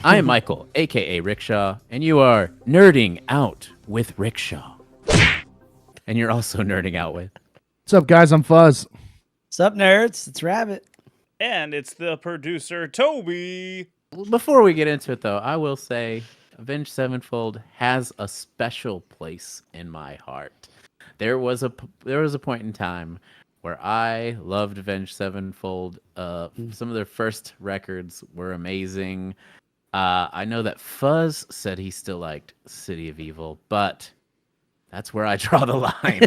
I am Michael, aka Rickshaw, and you are nerding out with Rickshaw. And you're also nerding out with. What's up, guys? I'm Fuzz. What's up, nerds? It's Rabbit. And it's the producer, Toby. Before we get into it, though, I will say Avenged Sevenfold has a special place in my heart. There was a point in time where I loved Avenged Sevenfold. Some of their first records were amazing. I know that Fuzz said he still liked City of Evil, but that's where I draw the line.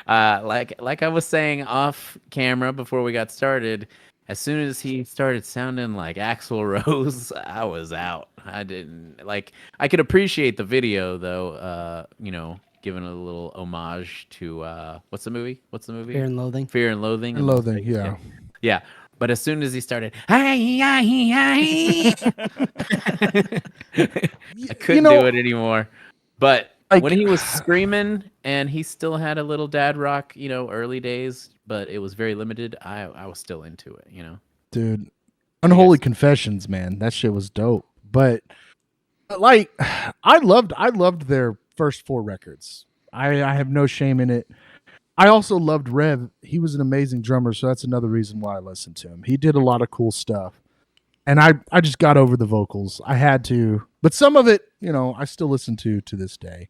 Like I was saying off camera before we got started, as soon as he started sounding like Axl Rose, I was out. I didn't like. I could appreciate the video though. Giving a little homage to what's the movie? Fear and Loathing. Fear and Loathing. Yeah. But as soon as he started, I couldn't do it anymore. But when he was screaming and he still had a little dad rock, early days, but it was very limited, I was still into it, Dude, Unholy Confessions, man, that shit was dope. But like, I loved their first 4 records. I have no shame in it. I also loved Rev. He was an amazing drummer, so that's another reason why I listened to him. He did a lot of cool stuff. And I just got over the vocals. I had to. But some of it, I still listen to this day.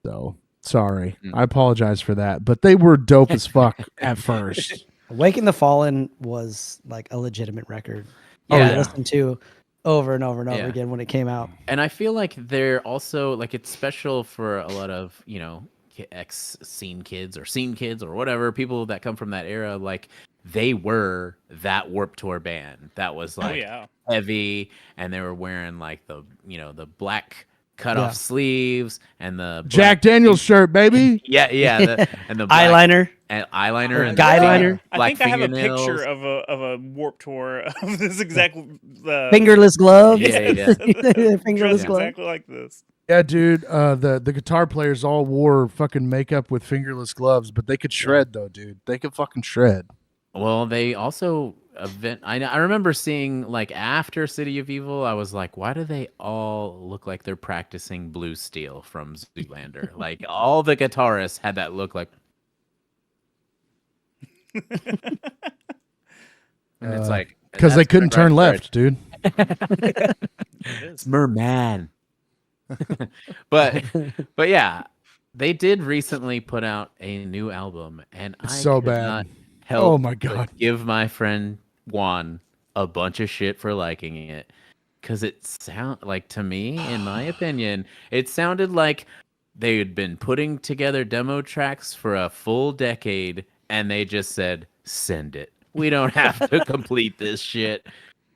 So, sorry. I apologize for that. But they were dope as fuck at first. Awaken the Fallen was like a legitimate record. Yeah. I listened to over and over and over again when it came out. And I feel like they're also, like, it's special for a lot of, scene kids or whatever, people that come from that era. Like, they were that Warped Tour band that was like heavy, and they were wearing like the black cut off sleeves and the Jack Daniels shirt, baby. And the eyeliner and guyliner. I think I have a picture of a Warped Tour of this exact fingerless gloves. Fingerless gloves, exactly like this. Yeah, dude. The guitar players all wore fucking makeup with fingerless gloves, but they could shred though, dude. They could fucking shred. Well, they also I remember seeing, like, after City of Evil, I was like, why do they all look like they're practicing Blue Steel from Zoolander? Like, all the guitarists had that look like. And it's like, because they couldn't turn left, dude. It's Merman. but yeah, they did recently put out a new album, and it's I so could bad. not help Oh my god! Give my friend Juan a bunch of shit for liking it, because it to me, in my opinion, it sounded like they had been putting together demo tracks for a full decade, and they just said, "Send it. We don't have to complete this shit.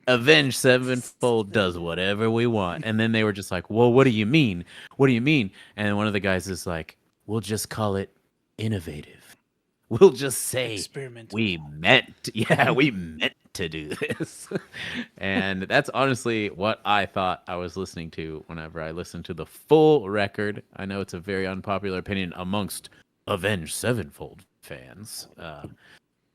Avenged Sevenfold does whatever we want." And then they were just like, "Well, what do you mean? What do you mean?" And one of the guys is like, "We'll just call it innovative. We'll just say we meant to do this." And that's honestly what I thought I was listening to whenever I listened to the full record. I know it's a very unpopular opinion amongst Avenged Sevenfold fans,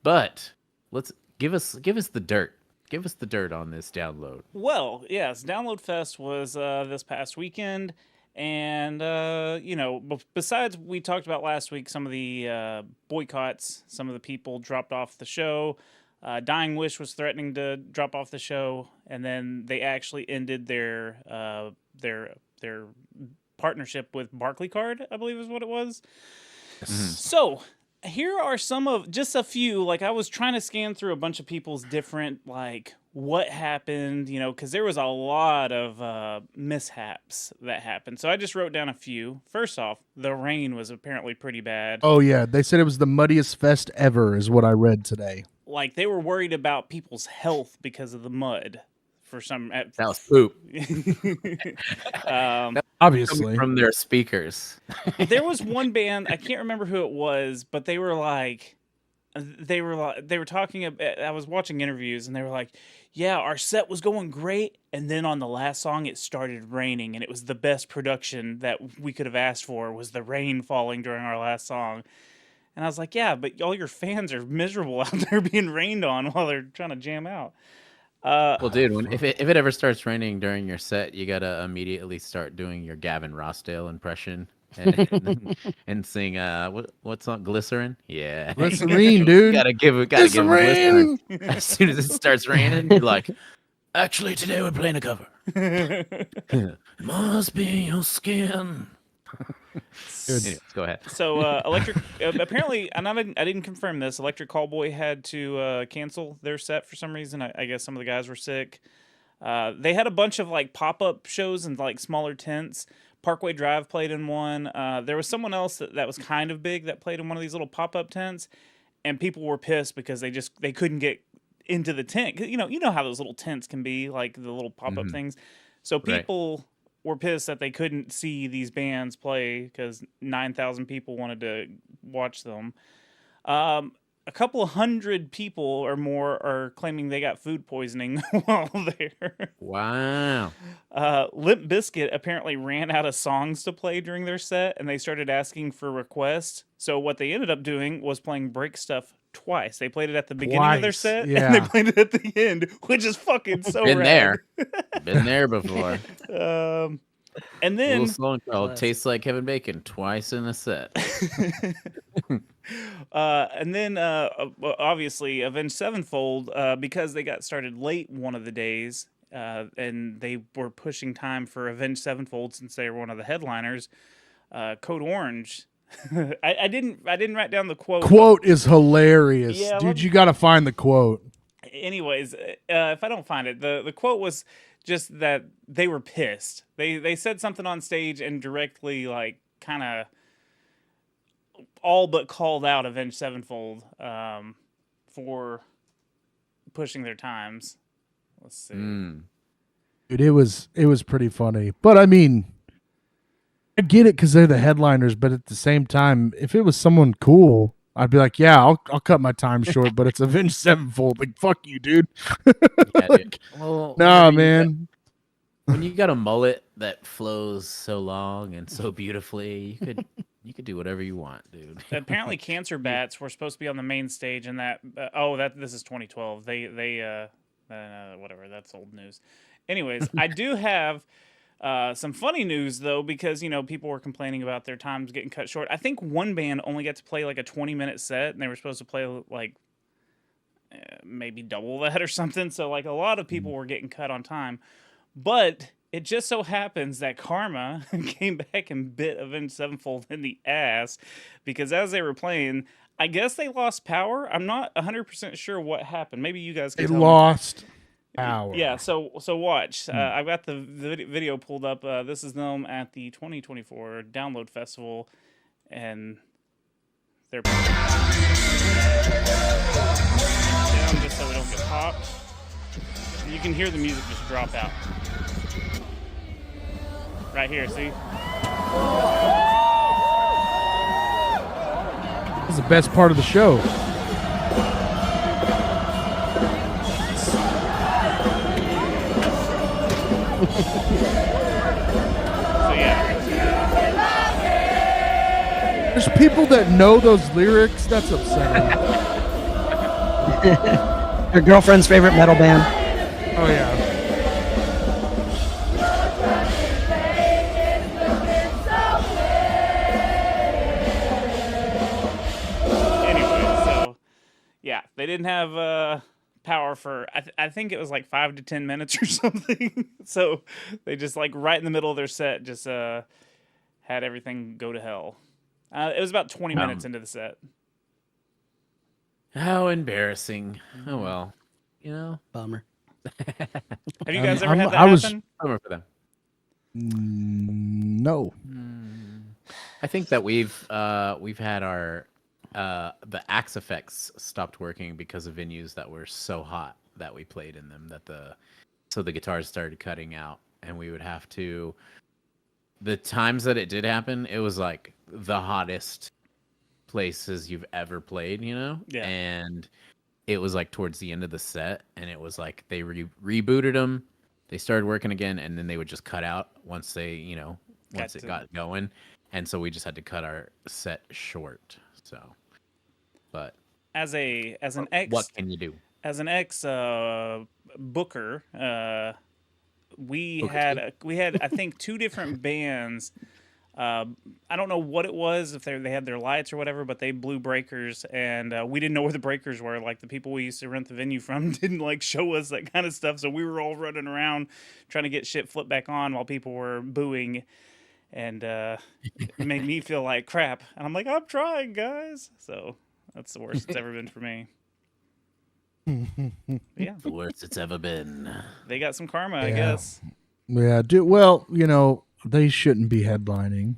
but let's give us the dirt. Give us the dirt on this download. Well, yes, Download Fest was this past weekend. And, besides we talked about last week, some of the boycotts, some of the people dropped off the show. Dying Wish was threatening to drop off the show. And then they actually ended their partnership with Barclaycard, I believe is what it was. So here are just a few, like, I was trying to scan through a bunch of people's different, like, what happened, because there was a lot of mishaps that happened. So I just wrote down a few. First off, the rain was apparently pretty bad. Oh, yeah. They said it was the muddiest fest ever is what I read today. Like, they were worried about people's health because of the mud. That was poop. Obviously. From their speakers. There was one band, I can't remember who it was, but they were talking about, I was watching interviews and they were like, yeah, our set was going great, and then on the last song it started raining, and it was the best production that we could have asked for, was the rain falling during our last song. And I was like, yeah, but all your fans are miserable out there being rained on while they're trying to jam out. Well, dude, if it ever starts raining during your set, you gotta immediately start doing your Gavin Rossdale impression and sing what song? Glycerin? Yeah. Glycerine, dude. Gotta give him glycerin. As soon as it starts raining, you're like, actually today we're playing a cover. Must be your skin. Anyways, go ahead. So Electric apparently, and I didn't confirm this. Electric Callboy had to cancel their set for some reason. I guess some of the guys were sick. They had a bunch of like pop-up shows and like smaller tents. Parkway Drive played in one. There was someone else that was kind of big that played in one of these little pop-up tents, and people were pissed because they couldn't get into the tent. You know how those little tents can be, like the little pop-up things. So people were pissed that they couldn't see these bands play because 9,000 people wanted to watch them. A couple of hundred people or more are claiming they got food poisoning while there. Wow. Limp Bizkit apparently ran out of songs to play during their set, and they started asking for requests. So what they ended up doing was playing Break Stuff twice. They played it at the beginning of their set, and they played it at the end, which is fucking so Been rad. Been there before. And A then little song called "Tastes Like Kevin Bacon" twice in a set. and then obviously Avenged Sevenfold, because they got started late one of the days, and they were pushing time for Avenged Sevenfold since they were one of the headliners. Code Orange. I didn't write down the quote. Quote is hilarious, Yeah, dude. You got to find the quote. Anyways, if I don't find it, the quote was just that they were pissed. They said something on stage and directly like kind of all but called out Avenged Sevenfold for pushing their times. Let's see. Dude, it was pretty funny. But I mean, I get it because they're the headliners, but at the same time, if it was someone cool, I'd be like, yeah, I'll cut my time short, but it's Avenged Sevenfold. Like, fuck you, dude. Yeah, dude. Well, nah, man. When you got a mullet that flows so long and so beautifully, you could do whatever you want, dude. Apparently, Cancer Bats were supposed to be on the main stage, and this is 2012. They whatever. That's old news. Anyways, I do have some funny news though, because people were complaining about their times getting cut short. I think one band only got to play like a 20-minute set, and they were supposed to play like maybe double that or something. So like a lot of people were getting cut on time, but it just so happens that Karma came back and bit Avenged Sevenfold in the ass, because as they were playing, I guess they lost power. I'm not 100% sure what happened. Maybe you guys can tell me. Lost power. Yeah, so watch. I've got the video pulled up. This is them at the 2024 Download Festival, and they're down just so we don't get popped. You can hear the music just drop out. Right here, see? This is the best part of the show. So yeah. There's people that know those lyrics. That's upsetting. Your girlfriend's favorite metal band. Oh yeah. Anyway, so yeah, they didn't have power for I think it was like 5 to 10 minutes or something. So they just like right in the middle of their set just had everything go to hell. It was about 20 minutes into the set. How embarrassing. Oh well, Bummer. Have you guys ever had that happen? Bummer for them. No. I think that we've had our the Axe effects stopped working because of venues that were so hot that we played in them that the guitars started cutting out, and we would have to. The times that it did happen, it was like the hottest places you've ever played, Yeah. And it was like towards the end of the set, and it was like they rebooted them, they started working again, and then they would just cut out once they, once it got going, and so we just had to cut our set short. So, but as an what can you do? as an ex booker, we Booker had I think two different bands. I don't know what it was, if they had their lights or whatever, but they blew breakers, and we didn't know where the breakers were. Like, the people we used to rent the venue from didn't like show us that kind of stuff, so we were all running around trying to get shit flipped back on while people were booing, and it made me feel like crap. And I'm like, I'm trying, guys. So that's the worst it's ever been for me. Yeah, The worst it's ever been. they got some karma, I Yeah. guess. Yeah, well, they shouldn't be headlining.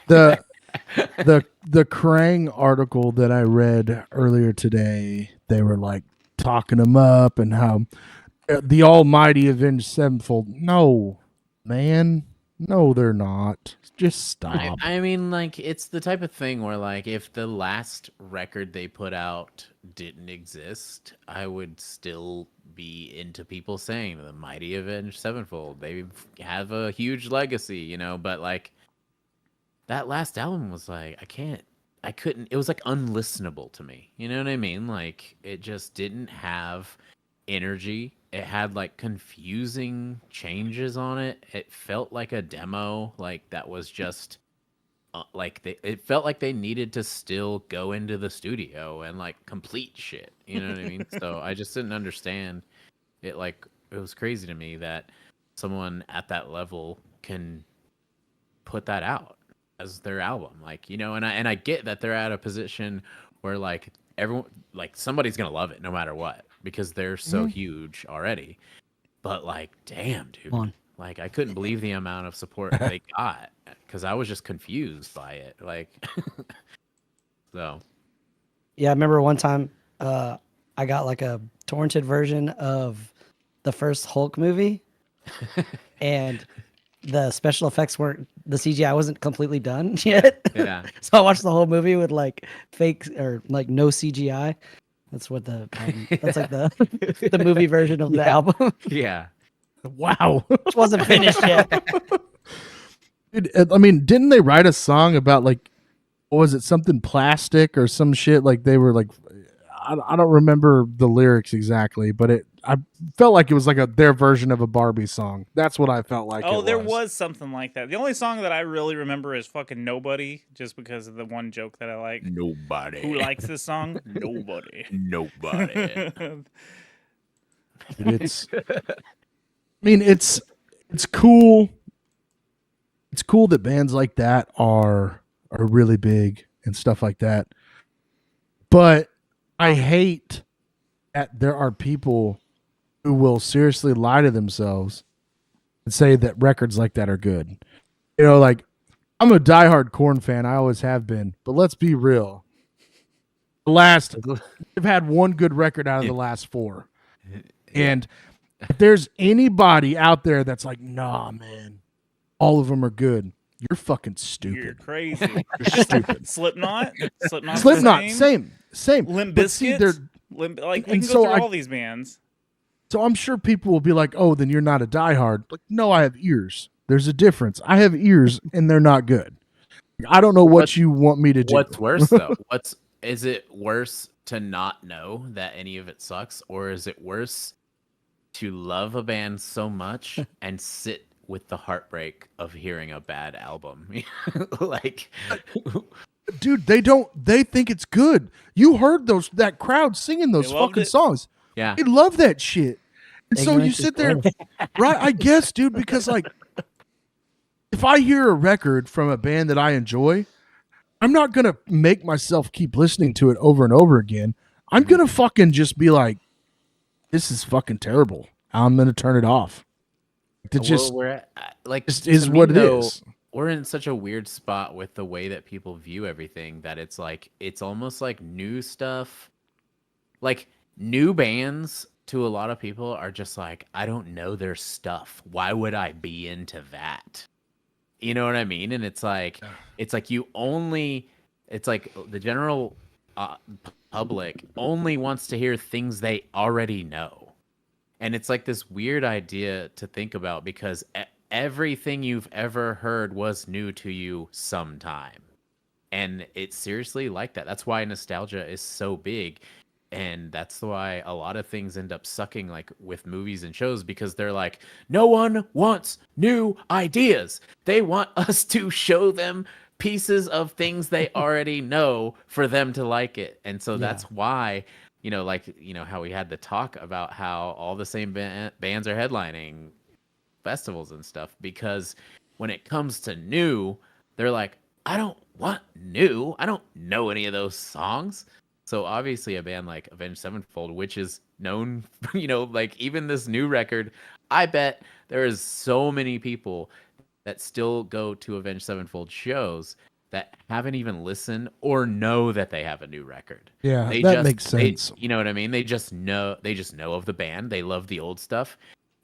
The the Krang article that I read earlier today, they were like talking them up and how the almighty Avenged Sevenfold. No, man, no, they're not. Just stop. I mean, like, it's the type of thing where, like, if the last record they put out didn't exist, I would still be into people saying the mighty Avenged Sevenfold. They have a huge legacy, but, like, that last album was like, I couldn't, it was like unlistenable to me. You know what I mean? Like, it just didn't have energy. It had like confusing changes on it. It felt like a demo, like that was just it felt like they needed to still go into the studio and like complete shit. You know what I mean? So I just didn't understand it. Like, it was crazy to me that someone at that level can put that out as their album, like, and I get that they're at a position where like everyone, like, somebody's gonna love it no matter what because they're so huge already. But like, damn, dude, Come on. like, I couldn't believe the amount of support they got because I was just confused by it, like. So Yeah, I remember one time I got like a torrented version of the first Hulk movie, and the special effects weren't, the CGI wasn't completely done yet. yeah. So I watched the whole movie with like fake or like no CGI. That's what that's like the movie version of the album, Yeah. Wow. which wasn't finished yet. Dude, I mean, didn't they write a song about like, what was it, something plastic or some shit? Like they were like, I don't remember the lyrics exactly, but I felt like it was like their version of a Barbie song. That's what I felt like. Oh, it there was something like that. The only song that I really remember is fucking Nobody, just because of the one joke that I like. Nobody. Who likes this song? Nobody. Nobody. It's, I mean, it's cool. It's cool that bands like that are really big and stuff like that. But I hate that there are people who will seriously lie to themselves and say that records like that are good. Like, I'm a diehard Korn fan. I always have been. But let's be real. They've had one good record out of the last four. And if there's anybody out there that's like, nah, man, all of them are good, you're fucking stupid. You're crazy. You're stupid. Slipknot, Slipknot, same. Limp But see, Bizkit, like, we and can so go through all these bands. So I'm sure people will be like, oh, then you're not a diehard. Like, no, I have ears. There's a difference. I have ears and they're not good. I don't know what you want me to do. What's worse though? Is it worse to not know that any of it sucks, or is it worse to love a band so much and sit with the heartbreak of hearing a bad album? Like, Dude, they think it's good. You heard that crowd singing those They loved fucking it. songs. yeah. They love that shit. And so you Ignorance is sit there, bliss. right? I guess, dude, because like, if I hear a record from a band that I enjoy, I'm not going to make myself keep listening to it over and over again. I'm going to fucking just be like, this is fucking terrible. I'm going to turn it off. To just, we're at, like, just to is me, what it though, is. We're in such a weird spot with the way that people view everything that it's like, it's almost like new stuff, like new bands to a lot of people are just like, I don't know their stuff. Why would I be into that? You know what I mean? And it's like it's like the general public only wants to hear things they already know. And it's like this weird idea to think about because everything you've ever heard was new to you sometime. And it's seriously like that. That's why nostalgia is so big. And that's why a lot of things end up sucking, like with movies and shows, because they're like, no one wants new ideas. They want us to show them pieces of things they already know for them to like it. And so that's why, how we had the talk about how all the same bands are headlining festivals and stuff, because when it comes to new, they're like, I don't want new. I don't know any of those songs. So obviously a band like Avenged Sevenfold, which is known, like even this new record, I bet there is so many people that still go to Avenged Sevenfold shows that haven't even listened or know that they have a new record. Yeah, that makes sense. You know what I mean? They just know of the band. They love the old stuff.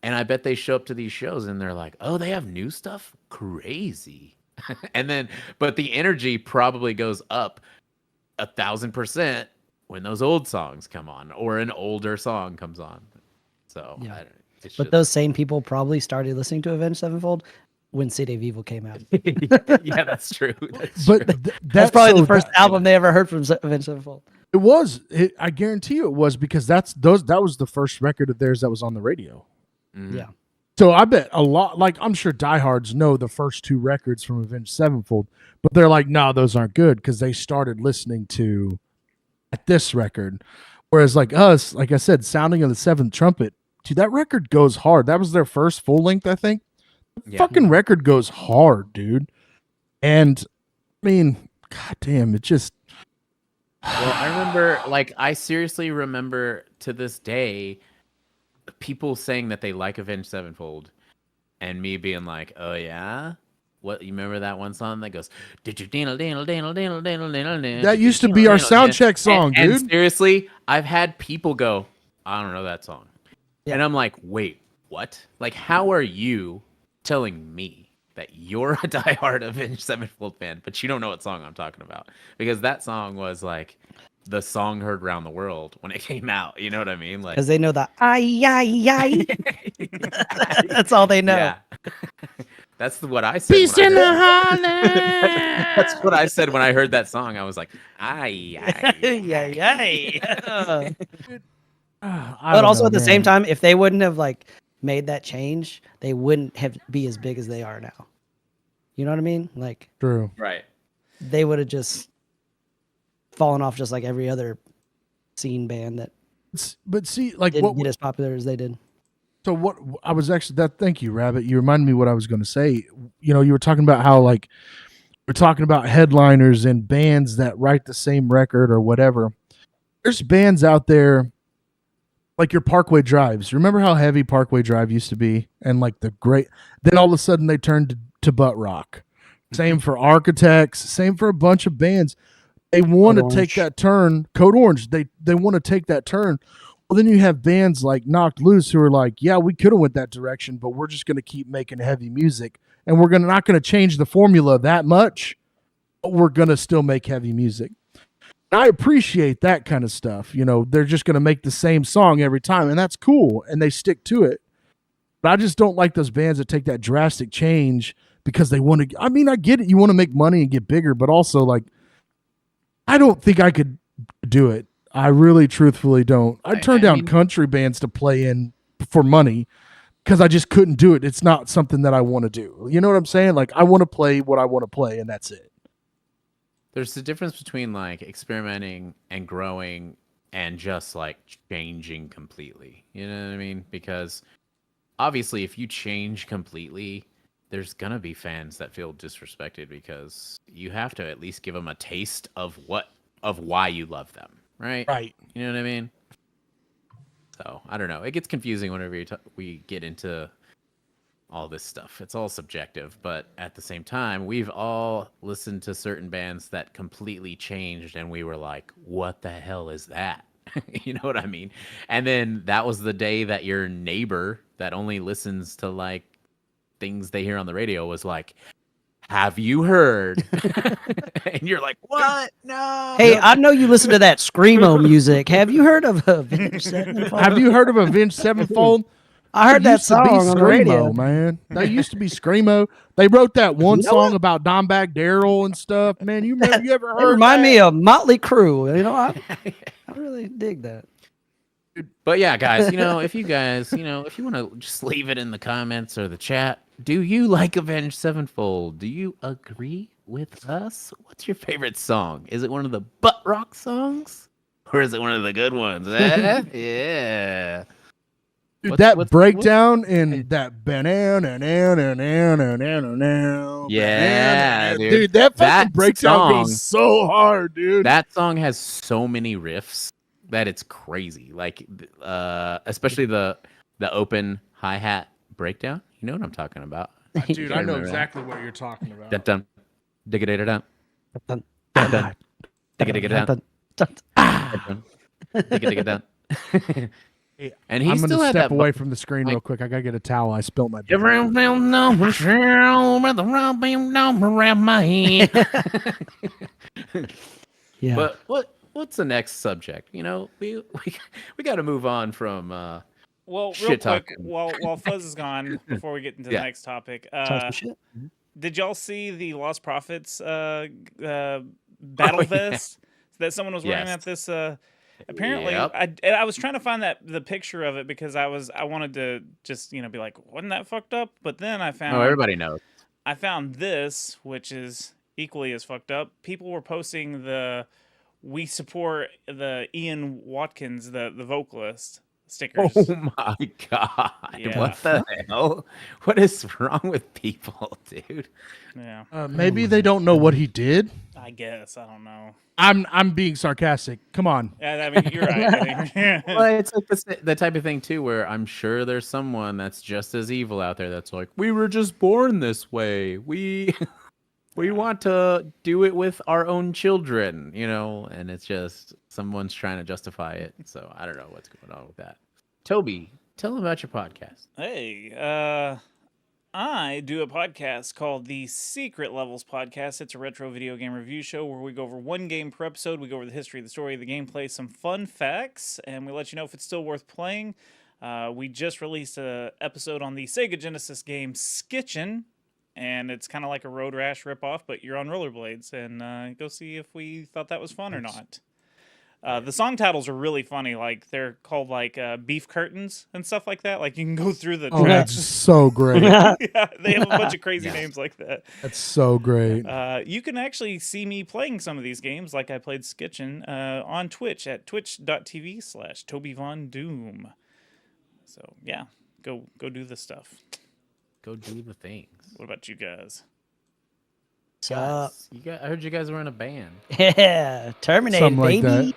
And I bet they show up to these shows and they're like, oh, they have new stuff? Crazy. But the energy probably goes up 1,000% when those old songs come on or an older song comes on. So, but those same people probably started listening to Avenged Sevenfold when City of Evil came out. Yeah, that's true. That's probably the first album they ever heard from Avenged Sevenfold. It was. I guarantee you it was, because that was the first record of theirs that was on the radio. Mm-hmm. Yeah. So I bet a lot, like I'm sure diehards know the first 2 records from Avenged Sevenfold, but they're like, no, those aren't good, because they started listening to at this record. Whereas like us, like I said, Sounding of the Seventh Trumpet, dude, that record goes hard. That was their first full length, I think. The fucking record goes hard, dude. And I mean, goddamn, it just. Well, I remember, I seriously remember to this day people saying that they like Avenged Sevenfold, and me being like, "Oh yeah, what? You remember that one song that goes, that used to be our sound check song, dude." And seriously, I've had people go, "I don't know that song," and I'm like, "Wait, what? Like, how are you telling me that you're a diehard Avenged Sevenfold fan, but you don't know what song I'm talking about?" Because that song was like the song heard around the world when it came out. You know what I mean? Like, because they know that that's all they know. Yeah. That's what I said. Peace in the Highlands. That's what I said when I heard that song. I was like, But also at the same time, if they wouldn't have made that change, they wouldn't be as big as they are now. You know what I mean? Like, true. Right. They would have just fallen off just like every other scene band that didn't get as popular as they did. So what I was actually thank you, Rabbit. You reminded me what I was going to say. You were talking about how we're talking about headliners and bands that write the same record or whatever. There's bands out there like your Parkway Drives. Remember how heavy Parkway Drive used to be, and then all of a sudden they turned to butt rock. Same for Architects. Same for a bunch of bands. They want to take that turn. Code Orange. They want to take that turn. Well, then you have bands like Knocked Loose who are like, yeah, we could have went that direction, but we're just going to keep making heavy music, and we're not going to change the formula that much, but we're going to still make heavy music. And I appreciate that kind of stuff. They're just going to make the same song every time, and that's cool, and they stick to it. But I just don't like those bands that take that drastic change because they want to. I mean, I get it. You want to make money and get bigger, but also I don't think I could do it. I really, truthfully don't. I turned down country bands to play in for money because I just couldn't do it. It's not something that I want to do. You know what I'm saying? I want to play what I want to play, and that's it. There's a difference between experimenting and growing and just changing completely. You know what I mean? Because obviously, if you change completely, there's going to be fans that feel disrespected because you have to at least give them a taste of why you love them. Right. You know what I mean? So I don't know. It gets confusing whenever we get into all this stuff. It's all subjective, but at the same time, we've all listened to certain bands that completely changed, and we were like, "What the hell is that?" You know what I mean? And then that was the day that your neighbor that only listens to things they hear on the radio was like, "Have you heard?" And you're like, "What? No." Hey, I know you listen to that screamo music. Have you heard of Avenged Sevenfold? Have you heard of Avenged Sevenfold? I heard that song on the radio, man. That used to be screamo. They wrote that one song about Dimebag Darrell and stuff. Man, you ever heard? Remind me of Motley Crue. I really dig that. But yeah, guys, if you guys, if you want to just leave it in the comments or the chat, do you like Avenged Sevenfold? Do you agree with us? What's your favorite song? Is it one of the butt rock songs? Or is it one of the good ones? Yeah. Dude, that breakdown in that banana, yeah, dude, that fucking breakdown goes so hard, dude. That song has so many riffs that it's crazy. Like, especially the open hi-hat breakdown. You know what I'm talking about, dude. I know exactly what you're talking about. Dun digga digga dun. Dun, Dun dun. Digga digga dun. dun, dun. Dun. Digga digga dun. And I'm still gonna had step that away from the screen real quick. I gotta get a towel. I spilled my. Yeah. But what's the next subject? We got to move on from Well, real shit quick, talking. while Fuzz is gone, before we get into the Yeah. next topic, Talk some shit. did y'all see the Lost Prophets battle yeah. vest that someone was wearing Yes. at this? Apparently, Yep. I was trying to find the picture of it because I wanted to just be like, wasn't that fucked up? But then I found everybody knows. I found this, which is equally as fucked up. People were posting we support the Ian Watkins, the vocalist stickers. Oh my god! Yeah. What the hell? What is wrong with people, dude? Yeah, Maybe they don't know what he did. I guess I don't know. I'm being sarcastic. Come on. Yeah, I mean, you're right. Well, it's like the type of thing too, where I'm sure there's someone that's just as evil out there. That's like, we were just born this way. We want to do it with our own children, and it's just someone's trying to justify it. So I don't know what's going on with that. Toby, tell them about your podcast. Hey, I do a podcast called the Secret Levels Podcast. It's a retro video game review show where we go over one game per episode. We go over the history, the story, the gameplay, some fun facts, and we let you know if it's still worth playing. We just released an episode on the Sega Genesis game Skitchin', and it's kind of like a Road Rash ripoff, but you're on rollerblades, and go see if we thought that was fun or not. The song titles are really funny. Like, they're called beef curtains and stuff like that. Like, you can go through the Oh, that's tracks. so great. Yeah, they have a bunch of crazy names like that. That's so great. You can actually see me playing some of these games, like I played Skitchin', on Twitch at twitch.tv/TobyVonDoom. So yeah, go do the stuff. Go do the things. What about you guys? What's up? I heard you guys were in a band. Yeah, Terminator, Something like baby. that.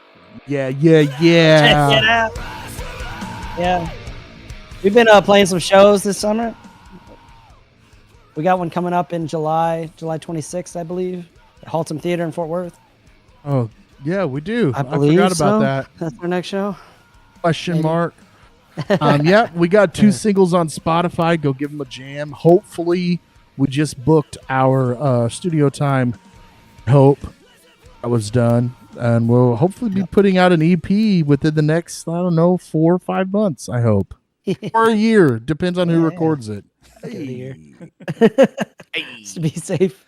Yeah. Check it out. Yeah, we've been playing some shows this summer. We got one coming up in July 26th, I believe, at Haltom Theater in Fort Worth. Oh, yeah, we do. I believe forgot so. about that. That's our next show. Question Maybe. mark. Yeah, we got 2 singles on Spotify. Go give them a jam. Hopefully, we just booked our studio time. Hope that was done. And we'll hopefully be putting out an EP within the next, 4 or 5 months, I hope. Or a year. Depends on who records it. Get a year. Hey. Just to be safe.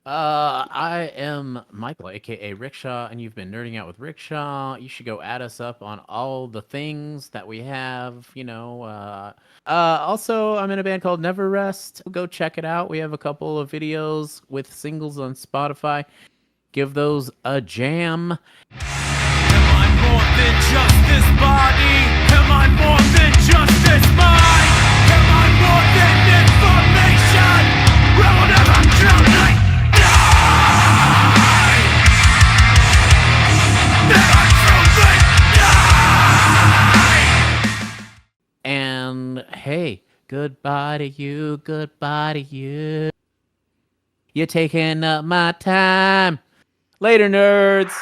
I am Michael, aka Rickshaw, and you've been nerding out with Rickshaw. You should go add us up on all the things that we have. Also, I'm in a band called Never Rest. Go check it out. We have a couple of videos with singles on Spotify. Give those a jam. Am I more than just this body? Am I more than just this mind? Am I more than information? Will never truly die. Never truly die. And hey, goodbye to you, goodbye to you. You're taking up my time. Later, nerds.